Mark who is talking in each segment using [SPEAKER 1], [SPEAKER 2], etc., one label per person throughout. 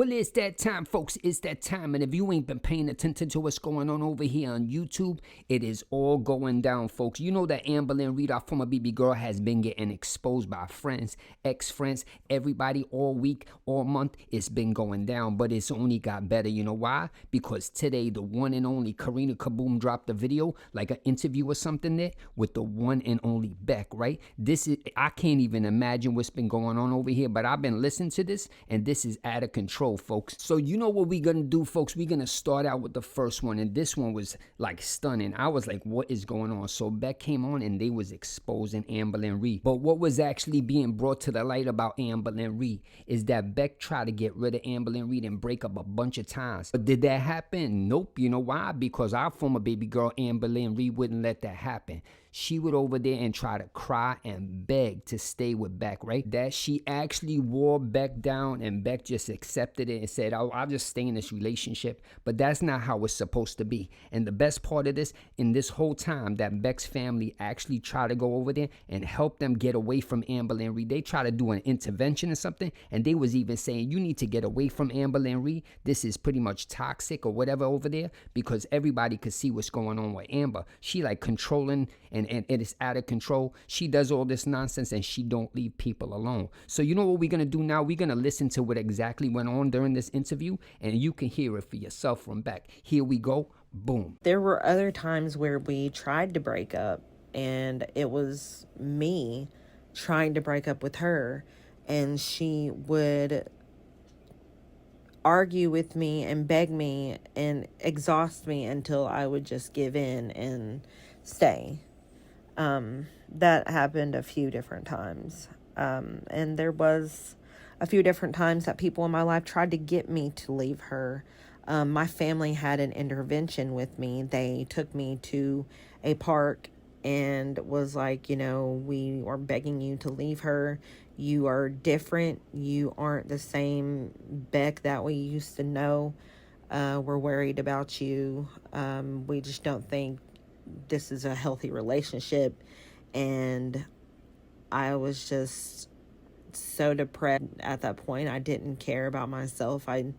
[SPEAKER 1] Well, it's that time, folks. It's that time. And if you ain't been paying attention to what's going on over here on YouTube, it is all going down, folks. You know that Amberlynn Reid, our former baby girl, has been getting exposed by friends, ex-friends, everybody all week, all month. It's been going down, but it's only got better. You know why? Because today, the one and only Karina Kaboom dropped a video, like an interview or something there, with the one and only Beck, right? I can't even imagine what's been going on over here, but I've been listening to this, and this is out of control, folks. So you know what we're gonna do, folks? We're gonna start out with the first one, and this one was like stunning. I was like, what is going on? So Beck came on and they was exposing Amberlynn Reid. But what was actually being brought to the light about Amberlynn Reid is that Beck tried to get rid of Amberlynn Reid and break up a bunch of times. But did that happen? Nope. You know why? Because our former baby girl Amberlynn Reid wouldn't let that happen. She would over there and try to cry and beg to stay with Beck, right? That she actually wore Beck down, and Beck just accepted it and said, oh, I'll just stay in this relationship. But that's not how it's supposed to be. And the best part of this, in this whole time that Beck's family actually tried to go over there and help them get away from Amberlynn Reid. They tried to do an intervention or something, and they was even saying, you need to get away from Amberlynn Reid. This is pretty much toxic or whatever over there, because everybody could see what's going on with Amber. She like controlling and it is out of control. She does all this nonsense and she don't leave people alone. So you know what we're going to do now? We're going to listen to what exactly went on during this interview, and you can hear it for yourself from Beck. Here we go. Boom.
[SPEAKER 2] There were other times where we tried to break up, and it was me trying to break up with her, and she would argue with me and beg me and exhaust me until I would just give in and stay. That happened a few different times. And there was a few different times that people in my life tried to get me to leave her. My family had an intervention with me. They took me to a park and was like, you know, we are begging you to leave her. You are different. You aren't the same Beck that we used to know. We're worried about you. We just don't think this is a healthy relationship. And I was just so depressed at that point. I didn't care about myself. I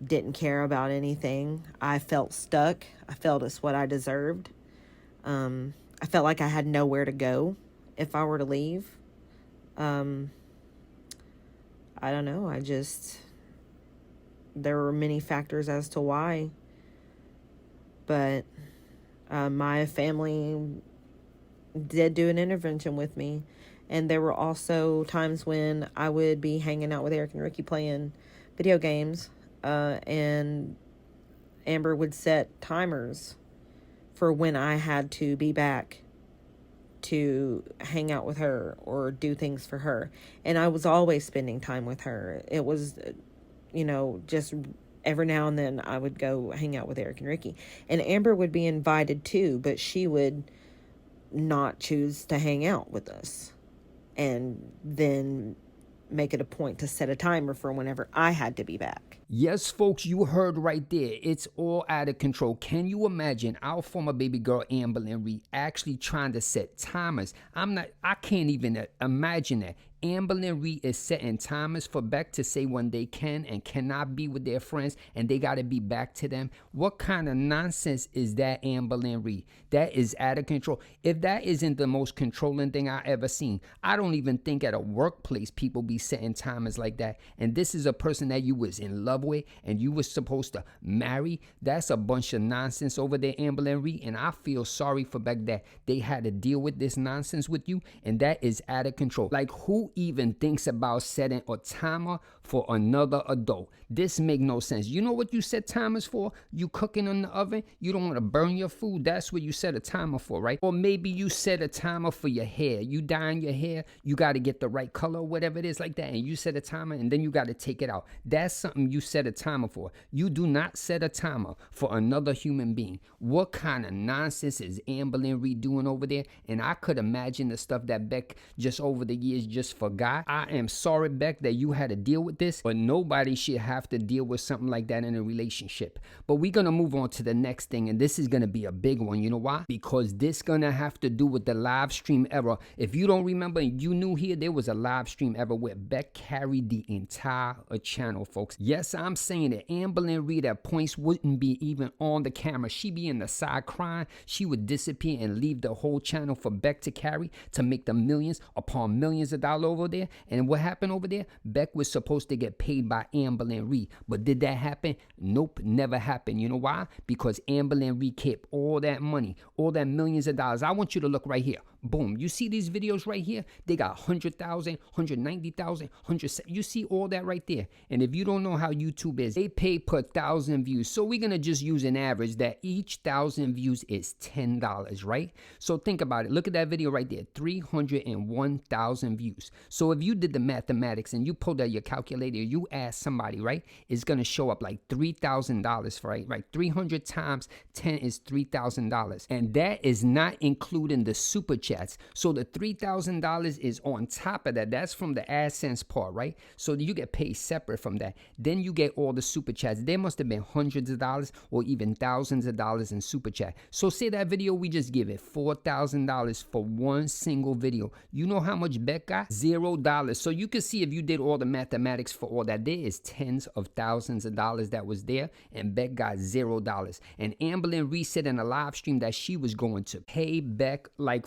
[SPEAKER 2] didn't care about anything. I felt stuck. I felt it's what I deserved. I felt like I had nowhere to go if I were to leave. I don't know. There were many factors as to why. But my family did do an intervention with me. And there were also times when I would be hanging out with Eric and Ricky playing video games. And Amber would set timers for when I had to be back to hang out with her or do things for her. And I was always spending time with her. It was, you know, just every now and then I would go hang out with Eric and Ricky. And Amber would be invited too, but she would not choose to hang out with us. And then make it a point to set a timer for whenever I had to be back.
[SPEAKER 1] Yes, folks, you heard right there. It's all out of control. Can you imagine our former baby girl Amberlynn Reid actually trying to set timers? I can't even imagine that. Amberlynn Reid is setting timers for Beck to say when they can and cannot be with their friends, and they got to be back to them. What kind of nonsense is that, Amberlynn Reid? That is out of control. If that isn't the most controlling thing I ever seen, I don't even think at a workplace people be setting timers like that. And this is a person that you was in love with and you was supposed to marry. That's a bunch of nonsense over there, Amberlynn Reid. And I feel sorry for Beck that they had to deal with this nonsense with you, and that is out of control. Like, who even thinks about setting a timer for another adult? This make no sense. You know what you set timers for? You cooking in the oven, you don't want to burn your food. That's what you set a timer for, right? Or maybe you set a timer for your hair. You dyeing your hair, you got to get the right color, whatever it is like that, and you set a timer and then you got to take it out. That's something you set a timer for. You do not set a timer for another human being. What kind of nonsense is Amberlynn Reid doing over there? And I could imagine the stuff that Beck just over the years just just forgot. I am sorry, Beck, that you had to deal with this, but nobody should have to deal with something like that in a relationship. But we're gonna move on to the next thing, and this is gonna be a big one. You know why? Because this gonna have to do with the live stream era. If you don't remember, you knew here there was a live stream era where Beck carried the entire channel, folks. Yes, I'm saying that Amberlynn Reid at points wouldn't be even on the camera. She'd be in the side crying. She would disappear and leave the whole channel for Beck to carry to make the millions upon millions of dollars over there. And what happened over there? Beck was supposed to get paid by Amberlynn Reid. But did that happen? Nope, never happened. You know why? Because Amberlynn Reid kept all that money, all that millions of dollars. I want you to look right here. Boom. You see these videos right here? They got 100,000, 190,000, 100. You see all that right there. And if you don't know how YouTube is, they pay per 1,000 views. So we're going to just use an average that each 1,000 views is $10, right? So think about it. Look at that video right there. 301,000 views. So if you did the mathematics and you pulled out your calculator, you asked somebody, right? It's going to show up like $3,000, right? 300 times 10 is $3,000. And that is not including the super chat. So the $3,000 is on top of that. That's from the AdSense part, right? So you get paid separate from that. Then you get all the super chats. There must have been hundreds of dollars or even thousands of dollars in super chat. So say that video, we just give it $4,000 for one single video. You know how much Beck got? $0. So you can see if you did all the mathematics for all that, there is tens of thousands of dollars that was there, and Beck got $0. And Amberlynn Reid said in a live stream that she was going to pay Beck like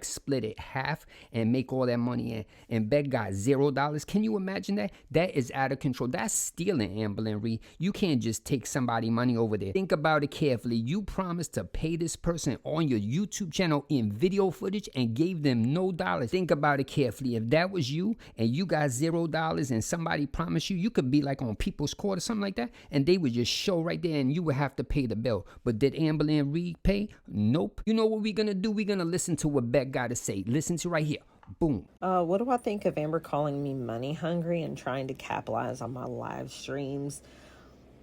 [SPEAKER 1] split it half and make all that money in, and Beck got $0. Can you imagine that? That is out of control. That's stealing, Amberlynn Reid. You can't just take somebody money over there. Think about it carefully. You promised to pay this person on your YouTube channel in video footage and gave them no dollars. Think about it carefully. If that was you and you got $0 and somebody promised you, you could be like on People's Court or something like that, and they would just show right there and you would have to pay the bill. But did Amberlynn Reid pay? Nope. You know what we're gonna do? We're gonna listen to what Beck got to say. Listen to right here. Boom.
[SPEAKER 2] What do I think of Amber calling me money hungry and trying to capitalize on my live streams?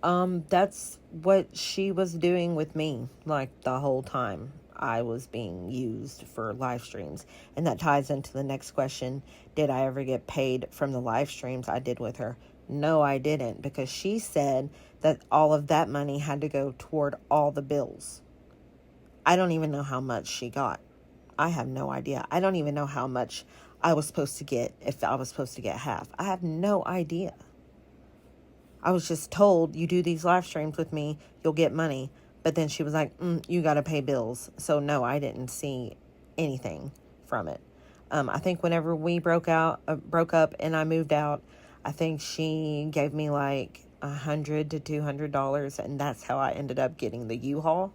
[SPEAKER 2] That's what she was doing with me, like the whole time I was being used for live streams. And that ties into the next question. Did I ever get paid from the live streams I did with her? No, I didn't, because she said that all of that money had to go toward all the bills. I don't even know how much she got. I have no idea. I don't even know how much I was supposed to get, if I was supposed to get half. I have no idea. I was just told, you do these live streams with me, you'll get money. But then she was like, you got to pay bills. So no, I didn't see anything from it. I think whenever we broke up and I moved out, I think she gave me like $100 to $200, and that's how I ended up getting the U-Haul,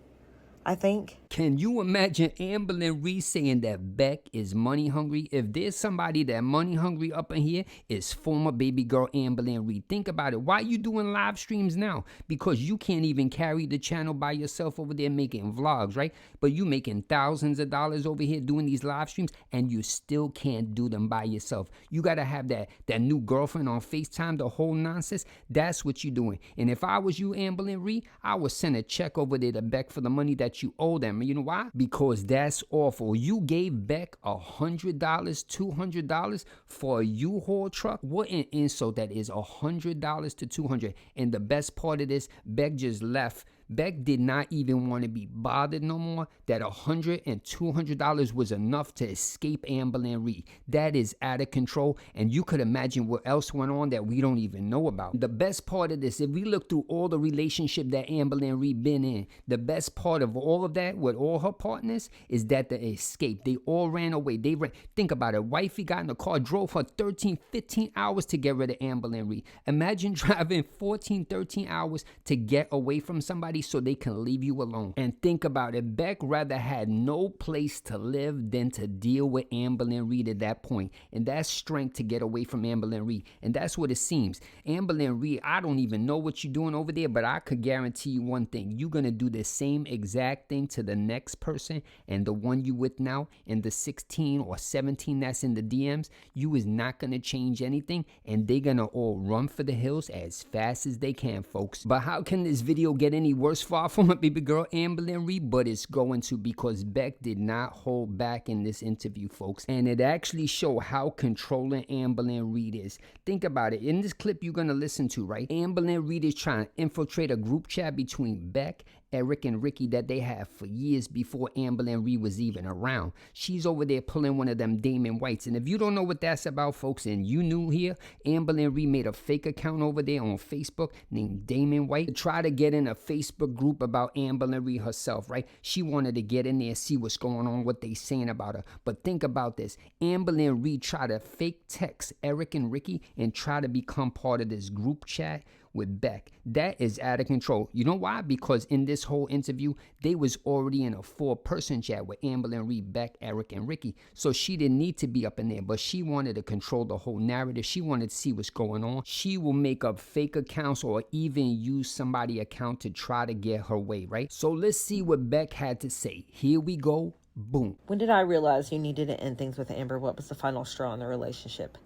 [SPEAKER 2] I think.
[SPEAKER 1] Can you imagine Amberlynn Reid saying that Beck is money hungry? If there's somebody that money hungry up in here, it's former baby girl Amberlynn Reid. Think about it. Why are you doing live streams now? Because you can't even carry the channel by yourself over there making vlogs, right? But you making thousands of dollars over here doing these live streams, and you still can't do them by yourself. You got to have that new girlfriend on FaceTime, the whole nonsense. That's what you're doing. And if I was you, Amberlynn Reid, I would send a check over there to Beck for the money that you owe them. You know why? Because that's awful. You gave Beck $100, $200 for a U-Haul truck. What an insult that is. $100 to $200. And the best part of this, Beck just left. Beck did not even want to be bothered no more. That $100 and $200 was enough to escape Amberlynn Reid. That is out of control, and you could imagine what else went on that we don't even know about. The best part of this, if we look through all the relationship that Amberlynn Reid been in, the best part of all of that with all her partners is that they escaped. They all ran away. They ran. Think about it. Wifey got in the car, drove her 13, 15 hours to get rid of Amberlynn Reid. Imagine driving 14, 13 hours to get away from somebody so they can leave you alone. And think about it. Beck rather had no place to live than to deal with Amberlynn Reid at that point. And that's strength to get away from Amberlynn Reid. And that's what it seems. Amberlynn Reid, I don't even know what you're doing over there, but I could guarantee you one thing. You're going to do the same exact thing to the next person, and the one you with now, and the 16 or 17 that's in the DMs, you is not going to change anything, and they're going to all run for the hills as fast as they can, folks. But how can this video get any worse? worst for our former baby girl, Amberlynn Reid, but it's going to, because Beck did not hold back in this interview, folks. And it actually showed how controlling Amberlynn Reid is. Think about it. In this clip you're going to listen to, right? Amberlynn Reid is trying to infiltrate a group chat between Beck, Eric, and Ricky that they had for years before Amberlynn Reid was even around. She's over there pulling one of them Damon Whites. And if you don't know what that's about, folks, and you new here, Amberlynn Reid made a fake account over there on Facebook named Damon White to try to get in a Facebook group about Amberlynn Reid herself, right? She wanted to get in there, see what's going on, what they saying about her. But think about this. Amberlynn Reid tried to fake text Eric and Ricky and try to become part of this group chat with Beck. That is out of control. You know why? Because in this whole interview, they was already in a 4-person chat with Amberlynn Reid, Beck, Eric, and Ricky. So she didn't need to be up in there, but she wanted to control the whole narrative. She wanted to see what's going on. She will make up fake accounts or even use somebody's account to try to get her way, right? So let's see what Beck had to say. Here we go. Boom.
[SPEAKER 2] When did I realize you needed to end things with Amber? What was the final straw in the relationship?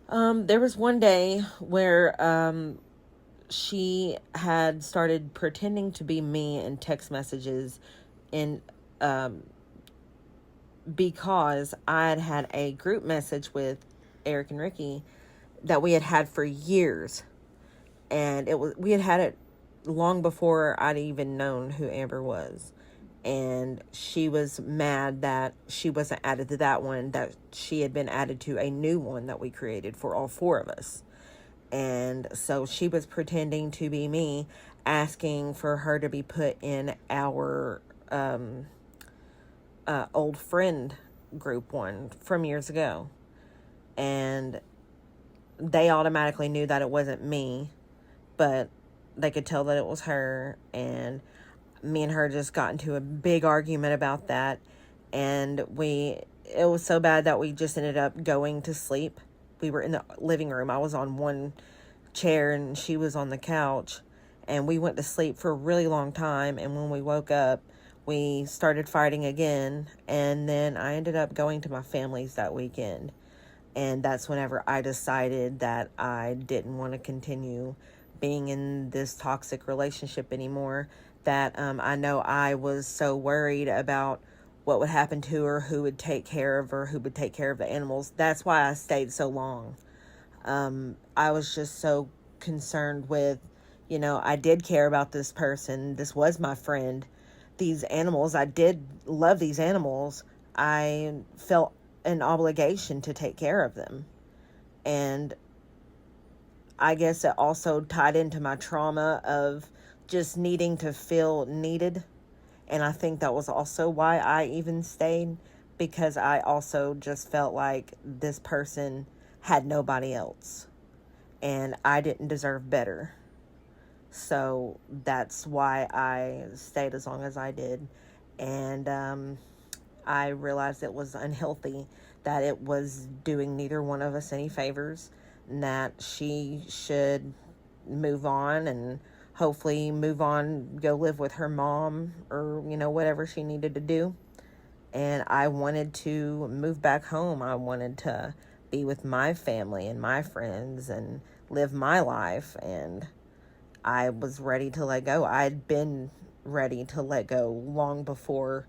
[SPEAKER 2] There was one day where she had started pretending to be me in text messages because I had had a group message with Eric and Ricky that we had for years. And we had it long before I'd even known who Amber was. And she was mad that she wasn't added to that one, that she had been added to a new one that we created for all 4 of us. And so she was pretending to be me, asking for her to be put in our old friend group one from years ago. And they automatically knew that it wasn't me, but they could tell that it was her. And me and her just got into a big argument about that. And it was so bad that we just ended up going to sleep. We were in the living room. I was on one chair and she was on the couch. And we went to sleep for a really long time. And when we woke up, we started fighting again. And then I ended up going to my family's that weekend. And that's whenever I decided that I didn't want to continue being in this toxic relationship anymore. That I know I was so worried about what would happen to her, who would take care of her, who would take care of the animals. That's why I stayed so long. I was just so concerned with, I did care about this person. This was my friend. These animals, I did love these animals. I felt an obligation to take care of them. And I guess it also tied into my trauma of just needing to feel needed. And I think that was also why I even stayed, because I also just felt like this person had nobody else and I didn't deserve better. So that's why I stayed as long as I did. And I realized it was unhealthy, that it was doing neither one of us any favors, and that she should move on and hopefully move on, go live with her mom or, whatever she needed to do. And I wanted to move back home. I wanted to be with my family and my friends and live my life. And I was ready to let go. I'd been ready to let go long before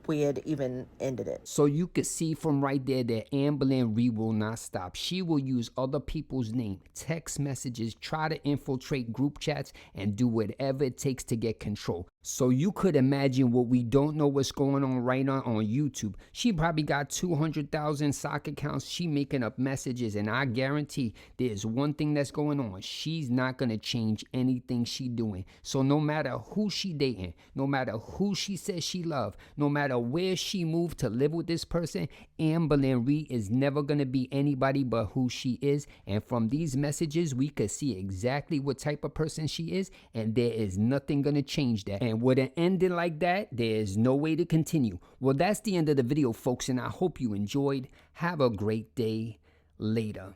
[SPEAKER 2] we had even ended it.
[SPEAKER 1] So you could see from right there that Amberlynn Reid will not stop. She will use other people's name, text messages, try to infiltrate group chats, and do whatever it takes to get control. So you could imagine what we don't know what's going on right now on YouTube. She probably got 200,000 sock accounts. She making up messages, and I guarantee there's one thing that's going on. She's not going to change anything she doing. So no matter who she dating, no matter who she says she love, no matter where she moved to live with this person, Amberlynn Reid is never going to be anybody but who she is. And from these messages, we could see exactly what type of person she is, and there is nothing going to change that. And with an ending like that, there's no way to continue. Well, that's the end of the video, folks, and I hope you enjoyed. Have a great day. Later.